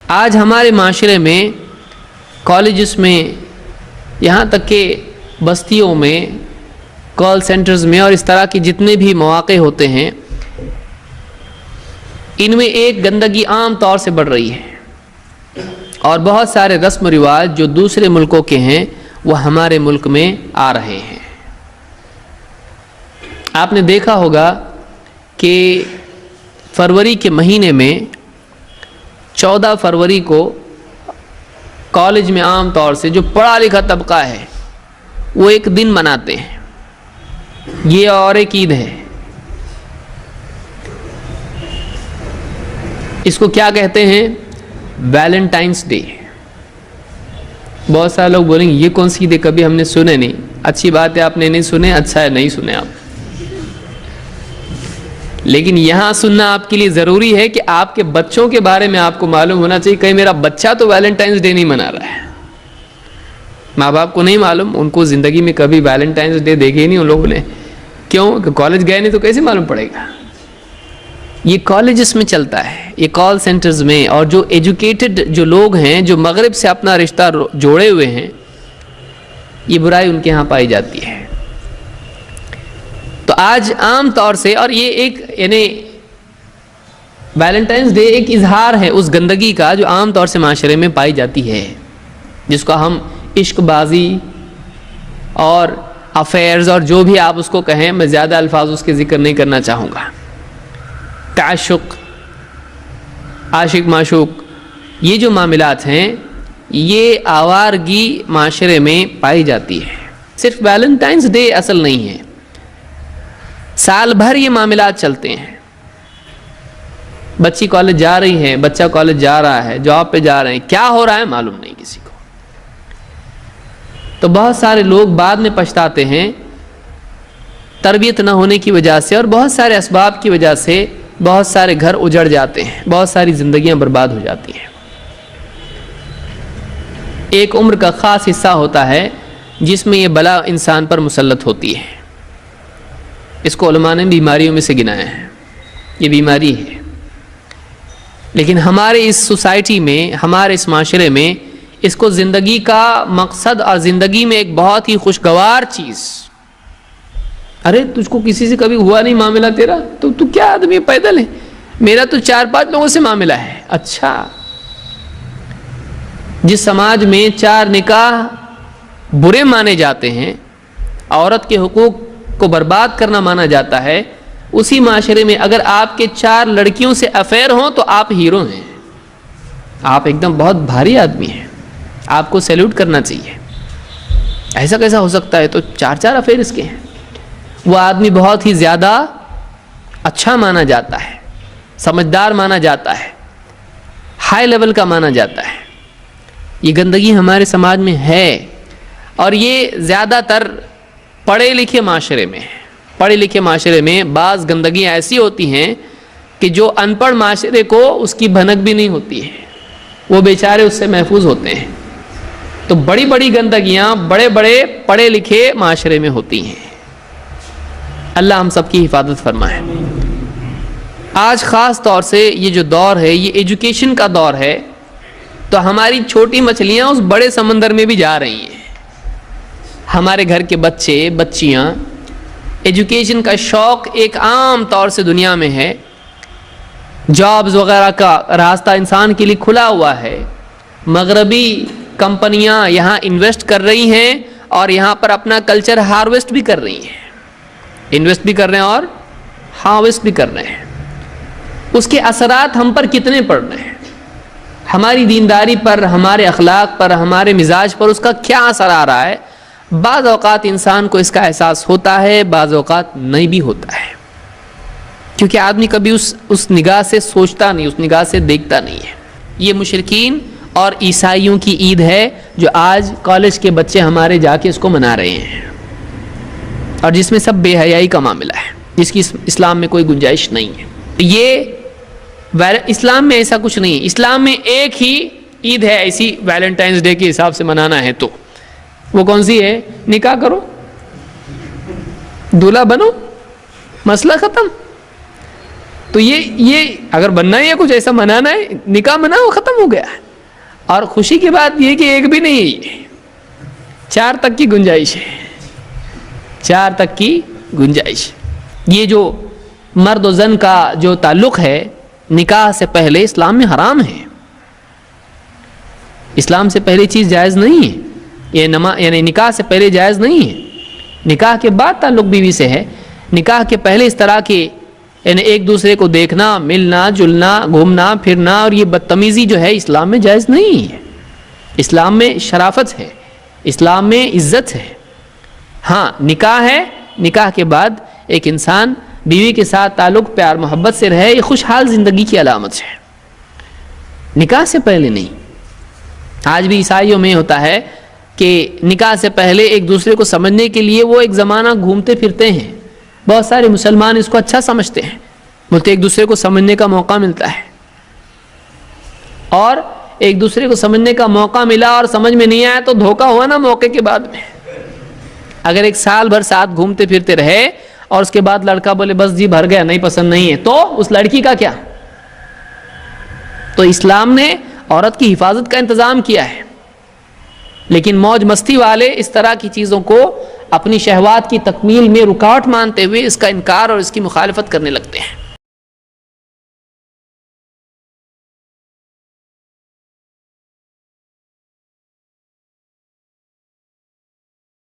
آج ہمارے معاشرے میں کالجز میں یہاں تک کہ بستیوں میں کال سینٹرز میں اور اس طرح کے جتنے بھی مواقع ہوتے ہیں ان میں ایک گندگی عام طور سے بڑھ رہی ہے اور بہت سارے رسم و رواج جو دوسرے ملکوں کے ہیں وہ ہمارے ملک میں آ رہے ہیں۔ آپ نے دیکھا ہوگا کہ فروری کے مہینے میں 14 فروری کو کالج میں عام طور سے جو پڑھا لکھا طبقہ ہے وہ ایک دن مناتے ہیں، یہ اور ایک عید ہے۔ اس کو کیا کہتے ہیں؟ Valentines day. بہت سارے لوگ بولیں گے یہ کون سی عید ہے، کبھی ہم نے سنے نہیں۔ اچھی بات ہے آپ نے نہیں سنے، اچھا ہے نہیں سنے آپ، لیکن یہاں سننا آپ کے لیے ضروری ہے کہ آپ کے بچوں کے بارے میں آپ کو معلوم ہونا چاہیے۔ کہیں میرا بچہ تو ویلنٹائنس ڈے نہیں منا رہا ہے، ماں باپ کو نہیں معلوم، ان کو زندگی میں کبھی ویلنٹائنس ڈے دیکھے ہی نہیں ان لوگوں نے۔ کیوں کہ کالج گئے نہیں تو کیسے معلوم پڑے گا؟ یہ کالجز میں چلتا ہے، یہ کال سینٹرز میں، اور جو ایجوکیٹڈ جو لوگ ہیں جو مغرب سے اپنا رشتہ جوڑے ہوئے ہیں یہ برائی ان کے ہاں پائی جاتی ہے۔ تو آج عام طور سے، اور یہ ایک یعنی ویلنٹائنس ڈے ایک اظہار ہے اس گندگی کا جو عام طور سے معاشرے میں پائی جاتی ہے، جس کو ہم عشق بازی اور افیئرز اور جو بھی آپ اس کو کہیں، میں زیادہ الفاظ اس کے ذکر نہیں کرنا چاہوں گا۔ تعشق، عاشق معشوق، یہ جو معاملات ہیں یہ آوارگی معاشرے میں پائی جاتی ہے۔ صرف ویلنٹائنس ڈے اصل نہیں ہے، سال بھر یہ معاملات چلتے ہیں۔ بچی کالج جا رہی ہے، بچہ کالج جا رہا ہے، جاب پہ جا رہے ہیں، کیا ہو رہا ہے معلوم نہیں کسی کو۔ تو بہت سارے لوگ بعد میں پچھتاتے ہیں تربیت نہ ہونے کی وجہ سے، اور بہت سارے اسباب کی وجہ سے بہت سارے گھر اجڑ جاتے ہیں، بہت ساری زندگیاں برباد ہو جاتی ہیں۔ ایک عمر کا خاص حصہ ہوتا ہے جس میں یہ بلا انسان پر مسلط ہوتی ہے۔ اس کو علماء نے بیماریوں میں سے گنایا ہے، یہ بیماری ہے۔ لیکن ہمارے اس سوسائٹی میں، ہمارے اس معاشرے میں اس کو زندگی کا مقصد اور زندگی میں ایک بہت ہی خوشگوار چیز۔ ارے تجھ کو کسی سے کبھی ہوا نہیں معاملہ تیرا، تو کیا آدمی پیدل ہے؟ میرا تو 4-5 لوگوں سے معاملہ ہے۔ اچھا، جس سماج میں 4 نکاح برے مانے جاتے ہیں، عورت کے حقوق کو برباد کرنا مانا جاتا ہے، اسی معاشرے میں اگر آپ کے 4 لڑکیوں سے افیئر ہوں تو آپ ہیرو ہیں، آپ ایک دم بہت بھاری آدمی ہیں، آپ کو سیلوٹ کرنا چاہیے۔ ایسا کیسا ہو سکتا ہے؟ تو 4 افیئر اس کے ہیں۔ وہ آدمی بہت ہی زیادہ اچھا مانا جاتا ہے، سمجھدار مانا جاتا ہے، ہائی لیول کا مانا جاتا ہے۔ یہ گندگی ہمارے سماج میں ہے، اور یہ زیادہ تر پڑھے لکھے معاشرے میں ہے۔ پڑھے لکھے معاشرے میں بعض گندگیاں ایسی ہوتی ہیں کہ جو ان پڑھ معاشرے کو اس کی بھنک بھی نہیں ہوتی ہے، وہ بیچارے اس سے محفوظ ہوتے ہیں۔ تو بڑی بڑی گندگیاں بڑے بڑے پڑھے لکھے معاشرے میں ہوتی ہیں۔ اللہ ہم سب کی حفاظت فرمائے۔ آج خاص طور سے یہ جو دور ہے یہ ایجوکیشن کا دور ہے، تو ہماری چھوٹی مچھلیاں اس بڑے سمندر میں بھی جا رہی ہیں۔ ہمارے گھر کے بچے بچیاں، ایجوکیشن کا شوق ایک عام طور سے دنیا میں ہے، جابز وغیرہ کا راستہ انسان کے لیے کھلا ہوا ہے۔ مغربی کمپنیاں یہاں انویسٹ کر رہی ہیں اور یہاں پر اپنا کلچر ہارویسٹ بھی کر رہی ہیں، انویسٹ بھی کر رہے ہیں اور ہارویسٹ بھی کر رہے ہیں۔ اس کے اثرات ہم پر کتنے پڑ رہے ہیں؟ ہماری دینداری پر، ہمارے اخلاق پر، ہمارے مزاج پر اس کا کیا اثر آ رہا ہے؟ بعض اوقات انسان کو اس کا احساس ہوتا ہے، بعض اوقات نہیں بھی ہوتا ہے، کیونکہ آدمی کبھی اس نگاہ سے سوچتا نہیں، اس نگاہ سے دیکھتا نہیں ہے۔ یہ مشرکین اور عیسائیوں کی عید ہے جو آج کالج کے بچے ہمارے جا کے اس کو منا رہے ہیں، اور جس میں سب بے حیائی کا معاملہ ہے، جس کی اسلام میں کوئی گنجائش نہیں ہے۔ یہ اسلام میں ایسا کچھ نہیں ہے۔ اسلام میں ایک ہی عید ہے ایسی ویلنٹائنس ڈے کے حساب سے منانا ہے، تو وہ کون سی ہے؟ نکاح کرو، دولہا بنو، مسئلہ ختم۔ تو یہ اگر بننا ہے یا کچھ ایسا منانا ہے، نکاح منا وہ ختم ہو گیا ہے. اور خوشی کی بات یہ کہ ایک بھی نہیں ہے، یہ 4 تک کی گنجائش ہے، 4 تک کی گنجائش. یہ جو مرد و زن کا جو تعلق ہے نکاح سے پہلے اسلام میں حرام ہے. اسلام سے پہلے چیز جائز نہیں ہے، یعنی نکاح سے پہلے جائز نہیں ہے. نکاح کے بعد تعلق بیوی سے ہے. نکاح کے پہلے اس طرح کے یعنی ایک دوسرے کو دیکھنا، ملنا جلنا، گھومنا پھرنا اور یہ بدتمیزی جو ہے اسلام میں جائز نہیں ہے. اسلام میں شرافت ہے، اسلام میں عزت ہے. ہاں نکاح ہے، نکاح کے بعد ایک انسان بیوی کے ساتھ تعلق پیار محبت سے رہے، یہ خوشحال زندگی کی علامت ہے، نکاح سے پہلے نہیں. آج بھی عیسائیوں میں ہوتا ہے کہ نکاح سے پہلے ایک دوسرے کو سمجھنے کے لیے وہ ایک زمانہ گھومتے پھرتے ہیں. بہت سارے مسلمان اس کو اچھا سمجھتے ہیں، بولتے ایک دوسرے کو سمجھنے کا موقع ملتا ہے. اور ایک دوسرے کو سمجھنے کا موقع ملا اور سمجھ میں نہیں آیا تو دھوکہ ہوا نا موقع کے بعد میں. اگر ایک سال بھر ساتھ گھومتے پھرتے رہے اور اس کے بعد لڑکا بولے بس جی بھر گیا، نہیں پسند نہیں ہے، تو اس لڑکی کا کیا؟ تو اسلام نے عورت کی حفاظت کا انتظام کیا ہے، لیکن موج مستی والے اس طرح کی چیزوں کو اپنی شہوات کی تکمیل میں رکاوٹ مانتے ہوئے اس کا انکار اور اس کی مخالفت کرنے لگتے ہیں.